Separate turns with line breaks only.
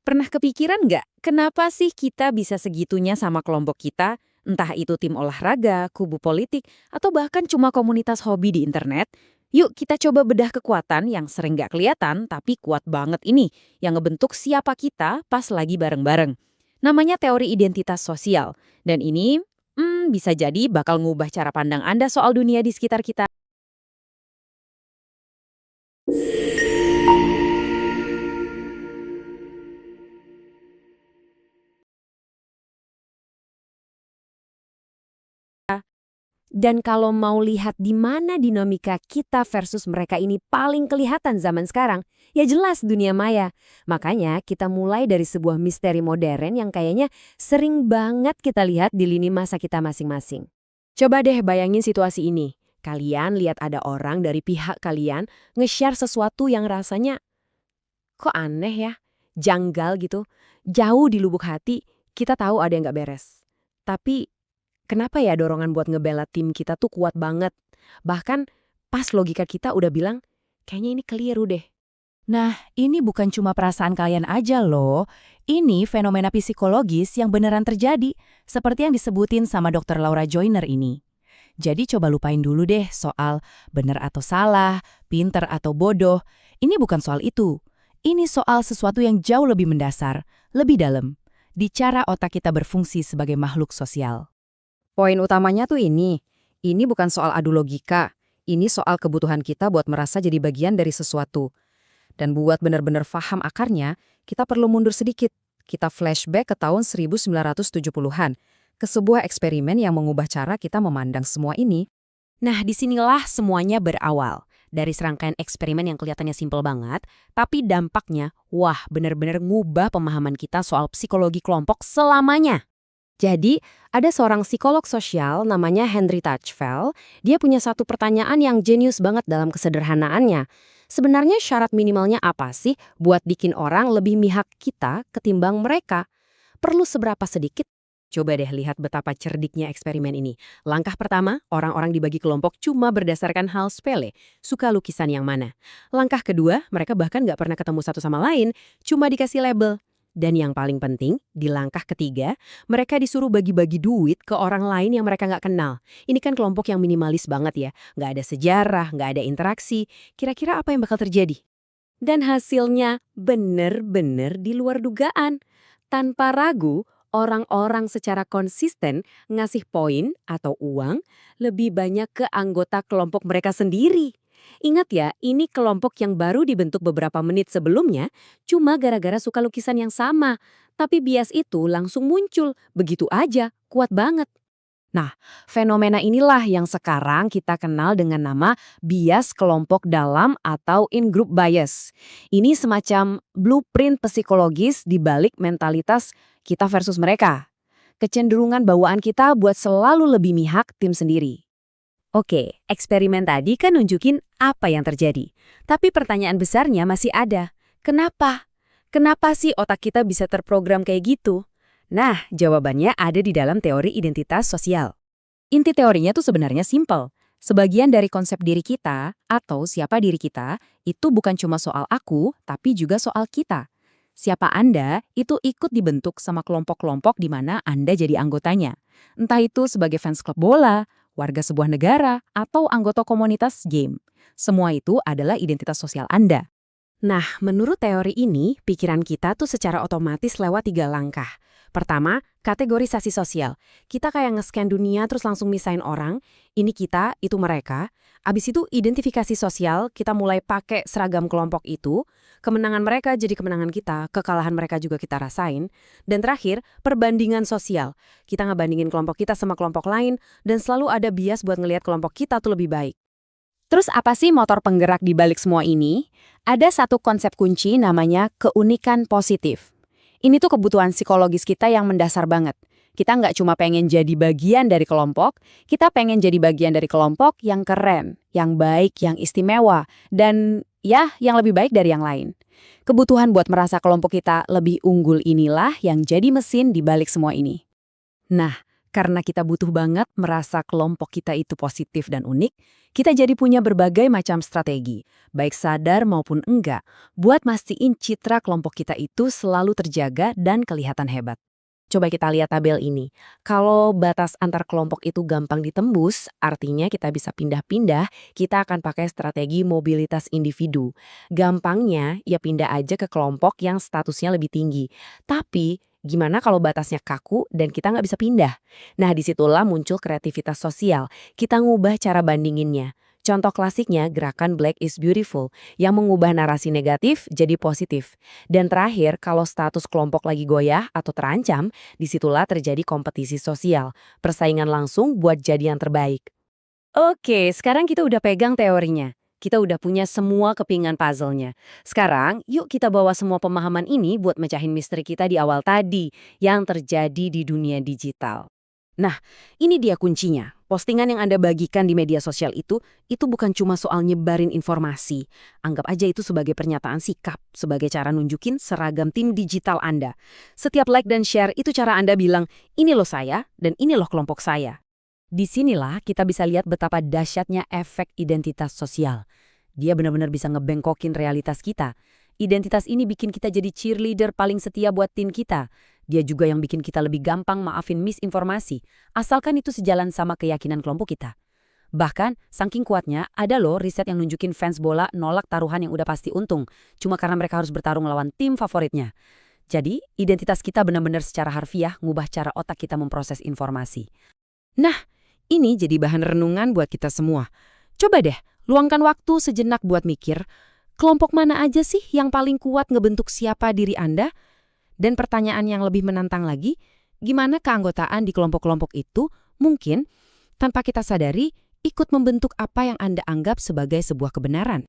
Pernah kepikiran nggak, kenapa sih kita bisa segitunya sama kelompok kita? Entah itu tim olahraga, kubu politik, atau bahkan cuma komunitas hobi di internet? Yuk kita coba bedah kekuatan yang sering nggak kelihatan tapi kuat banget ini, yang ngebentuk siapa kita pas lagi bareng-bareng. Namanya teori identitas sosial. Dan ini bisa jadi bakal ngubah cara pandang Anda soal dunia di sekitar kita.
Dan kalau mau lihat di mana dinamika kita versus mereka ini paling kelihatan zaman sekarang, ya jelas dunia maya. Makanya kita mulai dari sebuah misteri modern yang kayaknya sering banget kita lihat di lini masa kita masing-masing. Coba deh bayangin situasi ini. Kalian lihat ada orang dari pihak kalian nge-share sesuatu yang rasanya, kok aneh ya? Janggal gitu. Jauh di lubuk hati, kita tahu ada yang nggak beres. Tapi kenapa ya dorongan buat ngebela tim kita tuh kuat banget? Bahkan pas logika kita udah bilang, kayaknya ini keliru deh.
Nah, ini bukan cuma perasaan kalian aja loh. Ini fenomena psikologis yang beneran terjadi, seperti yang disebutin sama Dr. Laura Joyner ini. Jadi coba lupain dulu deh soal bener atau salah, pinter atau bodoh. Ini bukan soal itu. Ini soal sesuatu yang jauh lebih mendasar, lebih dalam, di cara otak kita berfungsi sebagai makhluk sosial.
Poin utamanya tuh ini bukan soal adu logika, ini soal kebutuhan kita buat merasa jadi bagian dari sesuatu. Dan buat benar-benar paham akarnya, kita perlu mundur sedikit. Kita flashback ke tahun 1970-an, ke sebuah eksperimen yang mengubah cara kita memandang semua ini.
Nah, disinilah semuanya berawal. Dari serangkaian eksperimen yang kelihatannya simpel banget, tapi dampaknya, wah benar-benar ngubah pemahaman kita soal psikologi kelompok selamanya.
Jadi, ada seorang psikolog sosial namanya Henry Tajfel. Dia punya satu pertanyaan yang jenius banget dalam kesederhanaannya. Sebenarnya syarat minimalnya apa sih buat bikin orang lebih mihak kita ketimbang mereka? Perlu seberapa sedikit? Coba deh lihat betapa cerdiknya eksperimen ini. Langkah pertama, orang-orang dibagi kelompok cuma berdasarkan hal sepele, suka lukisan yang mana. Langkah kedua, mereka bahkan nggak pernah ketemu satu sama lain, cuma dikasih label. Dan yang paling penting, di langkah ketiga, mereka disuruh bagi-bagi duit ke orang lain yang mereka nggak kenal. Ini kan kelompok yang minimalis banget ya, nggak ada sejarah, nggak ada interaksi. Kira-kira apa yang bakal terjadi? Dan hasilnya bener-bener di luar dugaan. Tanpa ragu, orang-orang secara konsisten ngasih poin atau uang lebih banyak ke anggota kelompok mereka sendiri. Ingat ya, ini kelompok yang baru dibentuk beberapa menit sebelumnya cuma gara-gara suka lukisan yang sama. Tapi bias itu langsung muncul, begitu aja, kuat banget. Nah, fenomena inilah yang sekarang kita kenal dengan nama bias kelompok dalam atau in-group bias. Ini semacam blueprint psikologis di balik mentalitas kita versus mereka. Kecenderungan bawaan kita buat selalu lebih mihak tim sendiri. Oke, eksperimen tadi kan nunjukin apa yang terjadi. Tapi pertanyaan besarnya masih ada. Kenapa? Kenapa sih otak kita bisa terprogram kayak gitu? Nah, jawabannya ada di dalam teori identitas sosial. Inti teorinya tuh sebenarnya simpel. Sebagian dari konsep diri kita atau siapa diri kita itu bukan cuma soal aku, tapi juga soal kita. Siapa Anda itu ikut dibentuk sama kelompok-kelompok di mana Anda jadi anggotanya. Entah itu sebagai fans klub bola, warga sebuah negara, atau anggota komunitas game. Semua itu adalah identitas sosial Anda. Nah, menurut teori ini, pikiran kita tuh secara otomatis lewat 3 langkah. Pertama, kategorisasi sosial. Kita kayak nge-scan dunia terus langsung misahin orang, ini kita, itu mereka. Abis itu identifikasi sosial, kita mulai pakai seragam kelompok itu. Kemenangan mereka jadi kemenangan kita, kekalahan mereka juga kita rasain. Dan terakhir, perbandingan sosial. Kita ngebandingin kelompok kita sama kelompok lain, dan selalu ada bias buat ngelihat kelompok kita tuh lebih baik. Terus apa sih motor penggerak di balik semua ini? Ada satu konsep kunci namanya keunikan positif. Ini tuh kebutuhan psikologis kita yang mendasar banget. Kita nggak cuma pengen jadi bagian dari kelompok, kita pengen jadi bagian dari kelompok yang keren, yang baik, yang istimewa, dan ya, yang lebih baik dari yang lain. Kebutuhan buat merasa kelompok kita lebih unggul inilah yang jadi mesin di balik semua ini. Nah,
Karena kita butuh banget merasa kelompok kita itu positif dan unik, kita jadi punya berbagai macam strategi, baik sadar maupun enggak, buat mastiin citra kelompok kita itu selalu terjaga dan kelihatan hebat.
Coba kita lihat tabel ini. Kalau batas antar kelompok itu gampang ditembus, artinya kita bisa pindah-pindah, kita akan pakai strategi mobilitas individu. Gampangnya, ya pindah aja ke kelompok yang statusnya lebih tinggi. Tapi, gimana kalau batasnya kaku dan kita nggak bisa pindah? Nah, disitulah muncul kreativitas sosial. Kita ngubah cara bandinginnya. Contoh klasiknya gerakan Black is Beautiful yang mengubah narasi negatif jadi positif. Dan terakhir, kalau status kelompok lagi goyah atau terancam, disitulah terjadi kompetisi sosial. Persaingan langsung buat jadi yang terbaik.
Oke, sekarang kita udah pegang teorinya. Kita udah punya semua kepingan puzzle-nya. Sekarang, yuk kita bawa semua pemahaman ini buat mecahin misteri kita di awal tadi, yang terjadi di dunia digital. Nah, ini dia kuncinya. Postingan yang Anda bagikan di media sosial itu bukan cuma soal nyebarin informasi. Anggap aja itu sebagai pernyataan sikap, sebagai cara nunjukin seragam tim digital Anda. Setiap like dan share itu cara Anda bilang, ini loh saya, dan ini loh kelompok saya. Disinilah kita bisa lihat betapa dahsyatnya efek identitas sosial. Dia benar-benar bisa ngebengkokin realitas kita. Identitas ini bikin kita jadi cheerleader paling setia buat tim kita. Dia juga yang bikin kita lebih gampang maafin misinformasi, asalkan itu sejalan sama keyakinan kelompok kita. Bahkan, saking kuatnya, ada loh riset yang nunjukin fans bola nolak taruhan yang udah pasti untung, cuma karena mereka harus bertarung lawan tim favoritnya. Jadi, identitas kita benar-benar secara harfiah ngubah cara otak kita memproses informasi. Nah, ini jadi bahan renungan buat kita semua. Coba deh, luangkan waktu sejenak buat mikir, kelompok mana aja sih yang paling kuat ngebentuk siapa diri Anda? Dan pertanyaan yang lebih menantang lagi, gimana keanggotaan di kelompok-kelompok itu mungkin, tanpa kita sadari, ikut membentuk apa yang Anda anggap sebagai sebuah kebenaran?